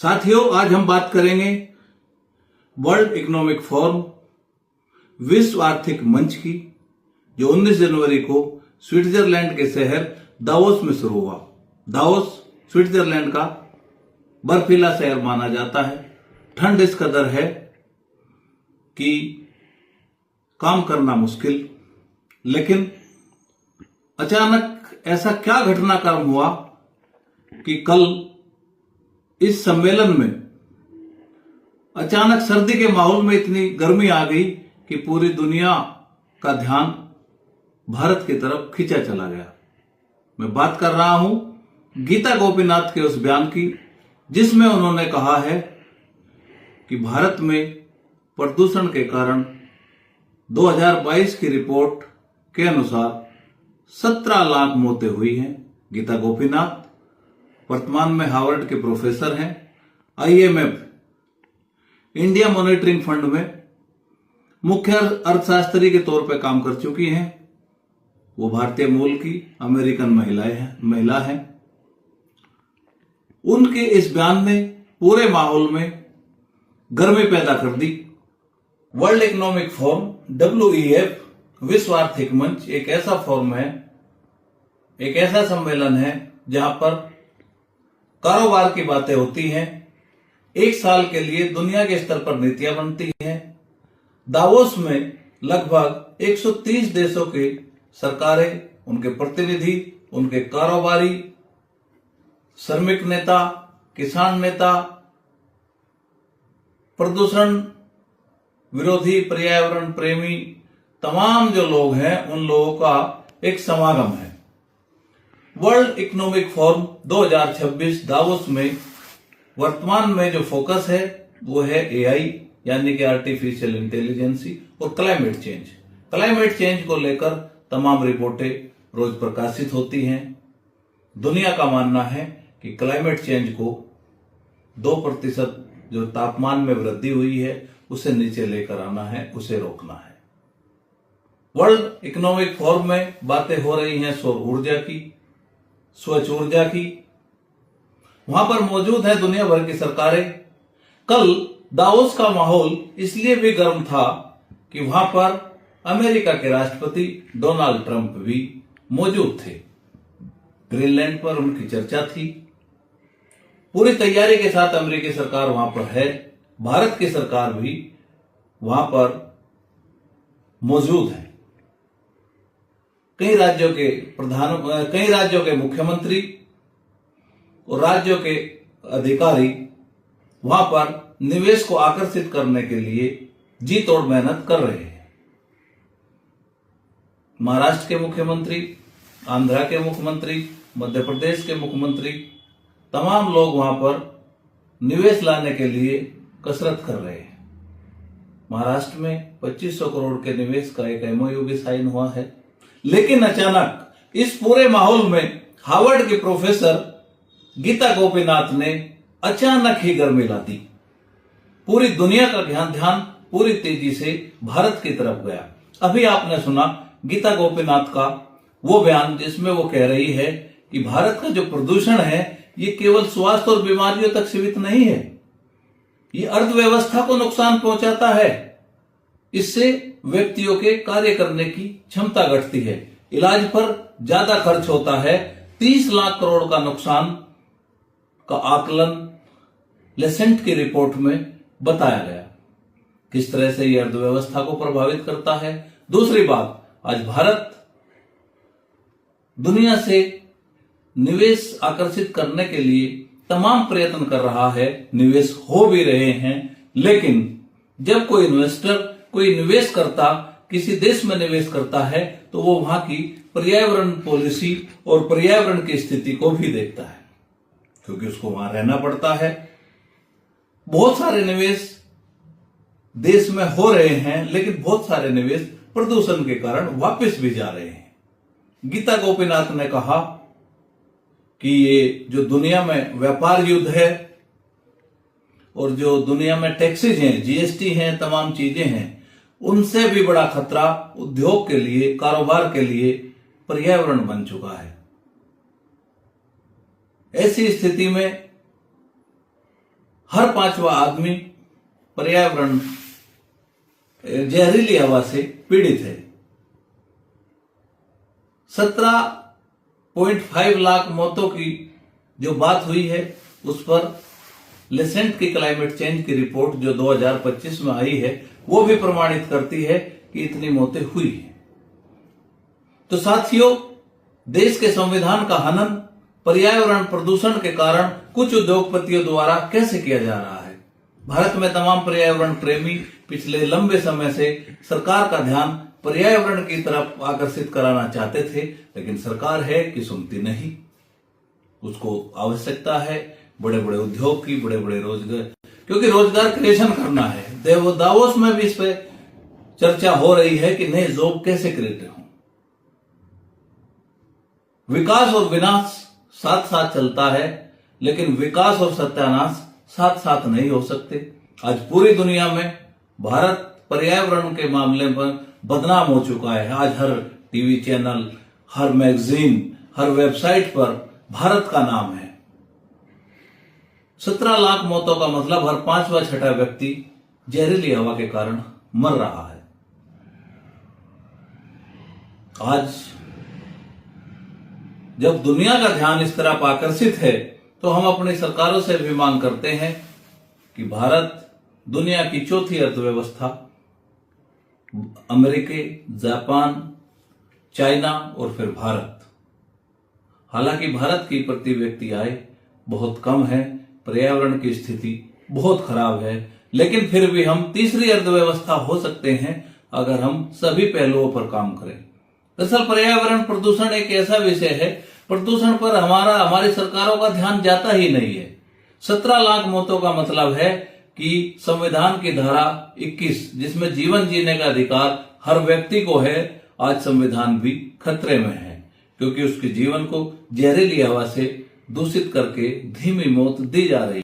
साथियों, आज हम बात करेंगे वर्ल्ड इकोनॉमिक फोरम विश्व आर्थिक मंच की, जो 19 जनवरी को स्विट्जरलैंड के शहर दावोस में शुरू हुआ। दावोस स्विट्जरलैंड का बर्फीला शहर माना जाता है। ठंड इस कदर है कि काम करना मुश्किल, लेकिन अचानक ऐसा क्या घटनाक्रम हुआ कि कल इस सम्मेलन में अचानक सर्दी के माहौल में इतनी गर्मी आ गई कि पूरी दुनिया का ध्यान भारत की तरफ खींचा चला गया। मैं बात कर रहा हूं गीता गोपीनाथ के उस बयान की, जिसमें उन्होंने कहा है कि भारत में प्रदूषण के कारण 2022 की रिपोर्ट के अनुसार 17 लाख मौतें हुई हैं। गीता गोपीनाथ वर्तमान में हार्वर्ड के प्रोफेसर हैं। IMF इंडिया मॉनिटरिंग फंड में मुख्य अर्थशास्त्री के तौर पर काम कर चुकी हैं। वो भारतीय मूल की अमेरिकन महिला हैं। उनके इस बयान ने पूरे माहौल में गर्मी पैदा कर दी। वर्ल्ड इकोनॉमिक फोरम WEF विश्व आर्थिक मंच एक ऐसा फोरम है, एक ऐसा सम्मेलन है जहां पर कारोबार की बातें होती हैं। एक साल के लिए दुनिया के स्तर पर नीतियां बनती हैं। दावोस में लगभग 130 देशों के सरकारें, उनके प्रतिनिधि, उनके कारोबारी, श्रमिक नेता, किसान नेता, प्रदूषण विरोधी, पर्यावरण प्रेमी, तमाम जो लोग हैं उन लोगों का एक समागम है। वर्ल्ड इकोनॉमिक फोरम 2026 दावोस में वर्तमान में जो फोकस है वो है AI यानी कि आर्टिफिशियल इंटेलिजेंसी और क्लाइमेट चेंज। क्लाइमेट चेंज को लेकर तमाम रिपोर्टें रोज प्रकाशित होती हैं। दुनिया का मानना है कि क्लाइमेट चेंज को 2% जो तापमान में वृद्धि हुई है उसे नीचे लेकर आना है, उसे रोकना है। वर्ल्ड इकोनॉमिक फोरम में बातें हो रही हैं सौर ऊर्जा की, स्वच्छ ऊर्जा की। वहां पर मौजूद है दुनिया भर की सरकारें। कल दावोस का माहौल इसलिए भी गर्म था कि वहां पर अमेरिका के राष्ट्रपति डोनाल्ड ट्रंप भी मौजूद थे। ग्रीनलैंड पर उनकी चर्चा थी। पूरी तैयारी के साथ अमेरिकी सरकार वहां पर है। भारत की सरकार भी वहां पर मौजूद है। कई राज्यों के मुख्यमंत्री और राज्यों के अधिकारी वहां पर निवेश को आकर्षित करने के लिए जी तोड़ मेहनत कर रहे हैं। महाराष्ट्र के मुख्यमंत्री, आंध्र के मुख्यमंत्री, मध्य प्रदेश के मुख्यमंत्री, तमाम लोग वहां पर निवेश लाने के लिए कसरत कर रहे हैं। महाराष्ट्र में 2500 करोड़ के निवेश का एक MOU भी साइन हुआ है। लेकिन अचानक इस पूरे माहौल में हार्वर्ड के प्रोफेसर गीता गोपीनाथ ने अचानक ही गर्मी ला दी। पूरी दुनिया का ध्यान पूरी तेजी से भारत की तरफ गया। अभी आपने सुना गीता गोपीनाथ का वो बयान, जिसमें वो कह रही है कि भारत का जो प्रदूषण है ये केवल स्वास्थ्य और बीमारियों तक सीमित नहीं है, ये अर्थव्यवस्था को नुकसान पहुंचाता है। इससे व्यक्तियों के कार्य करने की क्षमता घटती है, इलाज पर ज्यादा खर्च होता है। 30 लाख करोड़ का नुकसान का आकलन लेसेंट की रिपोर्ट में बताया गया। किस तरह से यह अर्थव्यवस्था को प्रभावित करता है। दूसरी बात, आज भारत दुनिया से निवेश आकर्षित करने के लिए तमाम प्रयत्न कर रहा है, निवेश हो भी रहे हैं। लेकिन जब कोई इन्वेस्टर कोई निवेश करता, किसी देश में निवेश करता है, तो वो वहां की पर्यावरण पॉलिसी और पर्यावरण की स्थिति को भी देखता है, क्योंकि उसको वहां रहना पड़ता है। बहुत सारे निवेश देश में हो रहे हैं, लेकिन बहुत सारे निवेश प्रदूषण के कारण वापस भी जा रहे हैं। गीता गोपीनाथ ने कहा कि ये जो दुनिया में व्यापार युद्ध है और जो दुनिया में टैक्सेज हैं, GST हैं, तमाम चीजें हैं, उनसे भी बड़ा खतरा उद्योग के लिए, कारोबार के लिए पर्यावरण बन चुका है। ऐसी स्थिति में हर 5वां आदमी पर्यावरण जहरीली हवा से पीड़ित है। 17.5 लाख मौतों की जो बात हुई है उस पर लेसेंट की क्लाइमेट चेंज की रिपोर्ट जो 2025 में आई है वो भी प्रमाणित करती है कि इतनी मौतें हुई है। तो साथियों, देश के संविधान का हनन पर्यावरण प्रदूषण के कारण कुछ उद्योगपतियों द्वारा कैसे किया जा रहा है। भारत में तमाम पर्यावरण प्रेमी पिछले लंबे समय से सरकार का ध्यान पर्यावरण की तरफ आकर्षित कराना चाहते थे, लेकिन सरकार है कि सुनती नहीं। उसको आवश्यकता है बड़े बड़े उद्योग की, बड़े बड़े रोजगार, क्योंकि रोजगार क्रिएशन करना है। दावोस में भी इस पे चर्चा हो रही है कि नए जॉब कैसे क्रिएट हों। विकास और विनाश साथ साथ चलता है, लेकिन विकास और सत्यानाश साथ साथ नहीं हो सकते। आज पूरी दुनिया में भारत पर्यावरण के मामले में बदनाम हो चुका है। आज हर टीवी चैनल, हर मैगजीन, हर वेबसाइट पर भारत का नाम है। 17 लाख मौतों का मतलब हर 5वां 6वां व्यक्ति जहरीली हवा के कारण मर रहा है। आज जब दुनिया का ध्यान इस तरफ आकर्षित है तो हम अपनी सरकारों से भी मांग करते हैं कि भारत दुनिया की चौथी अर्थव्यवस्था, अमेरिका, जापान, चाइना और फिर भारत। हालांकि भारत की प्रति व्यक्ति आय बहुत कम है, पर्यावरण की स्थिति बहुत खराब है, लेकिन फिर भी हम तीसरी अर्थव्यवस्था हो सकते हैं अगर हम सभी पहलुओं पर काम करें। दरअसल पर्यावरण प्रदूषण एक ऐसा विषय है, प्रदूषण पर हमारी सरकारों का ध्यान जाता ही नहीं है। 17 लाख मौतों का मतलब है कि संविधान की धारा 21 जिसमें जीवन जीने का अधिकार हर व्यक्ति को है, आज संविधान भी खतरे में है, क्योंकि उसके जीवन को जहरीली हवा से दूषित करके धीमी मौत दी जा रही है।